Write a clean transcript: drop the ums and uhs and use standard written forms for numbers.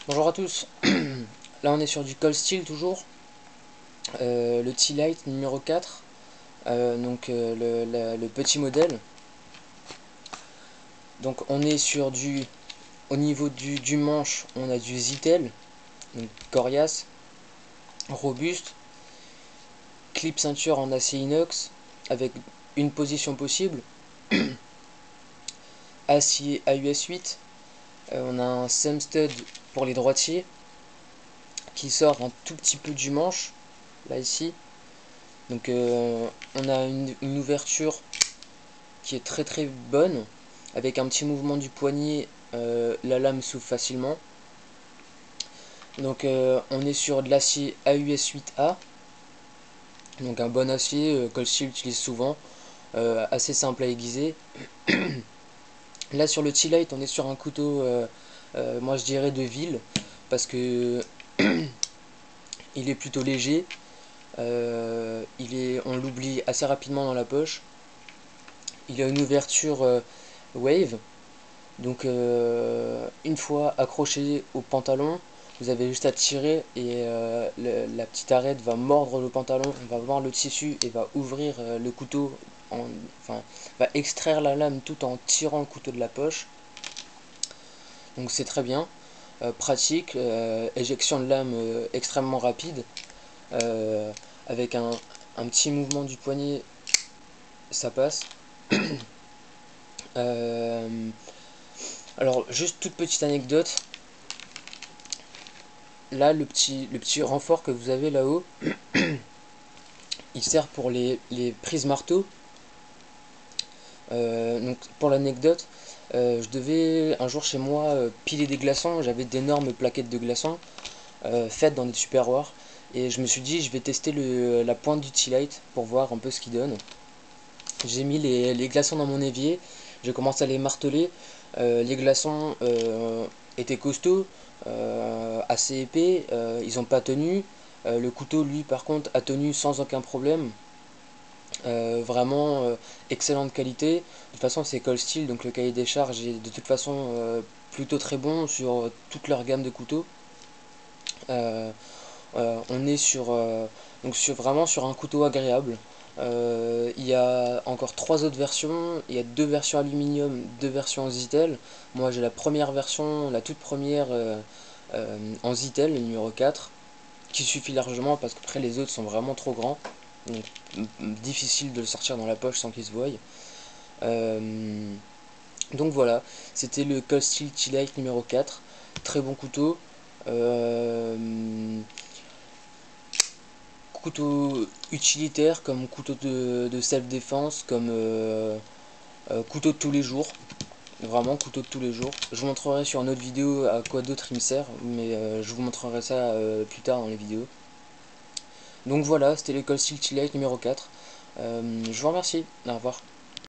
Bonjour à tous. Là on est sur du Cold Steel toujours, le T-Light numéro 4, le petit modèle. Donc on est sur au niveau du manche, on a du Zytel, donc coriace, robuste, clip ceinture en acier inox avec une position possible, acier AUS 8, on a un SEM stud pour les droitiers qui sort un tout petit peu du manche, là ici. Donc on a une ouverture qui est très très bonne. Avec un petit mouvement du poignet, la lame s'ouvre facilement. Donc on est sur de l'acier AUS 8A. Donc un bon acier, Cold Steel utilise souvent. Assez simple à aiguiser. Là sur le T-Light, on est sur un couteau, moi je dirais de ville. Parce que il est plutôt léger. On l'oublie assez rapidement dans la poche. Il a une ouverture wave. Donc une fois accroché au pantalon, vous avez juste à tirer et la petite arête va mordre le pantalon, va voir le tissu et va ouvrir le couteau, enfin va extraire la lame tout en tirant le couteau de la poche. Donc c'est très bien, pratique, éjection de lame extrêmement rapide, euh, avec un petit mouvement du poignet, ça passe. Euh, alors juste toute petite anecdote. Là, le petit renfort que vous avez là-haut, il sert pour les prises marteau. Donc pour l'anecdote, je devais un jour chez moi piler des glaçons. J'avais d'énormes plaquettes de glaçons faites dans des tupperwares. Et je me suis dit, je vais tester la pointe du T-Light pour voir un peu ce qu'il donne. J'ai mis les glaçons dans mon évier. J'ai commencé à les marteler. Les glaçons étaient costauds, assez épais. Ils n'ont pas tenu. Le couteau, lui, par contre, a tenu sans aucun problème. Vraiment excellente qualité. De toute façon, c'est Cold Steel, donc le cahier des charges est de toute façon plutôt très bon sur toute leur gamme de couteaux. Euh, on est vraiment sur un couteau agréable. Il y a encore trois autres versions. Il y a deux versions aluminium, deux versions en Zytel. Moi, j'ai la première version, la toute première en Zytel, le numéro 4, qui suffit largement parce qu'après les autres sont vraiment trop grands. Donc, difficile de le sortir dans la poche sans qu'il se voie. Euh, donc voilà, c'était le Cold Steel T-Light numéro 4. Très bon couteau. Euh, Couteau utilitaire comme couteau de self-défense, comme couteau de tous les jours. Vraiment couteau de tous les jours. Je vous montrerai sur une autre vidéo à quoi d'autre il me sert, mais je vous montrerai ça plus tard dans les vidéos. Donc voilà, c'était le Cold Steel T-Light numéro 4. Je vous remercie. Au revoir.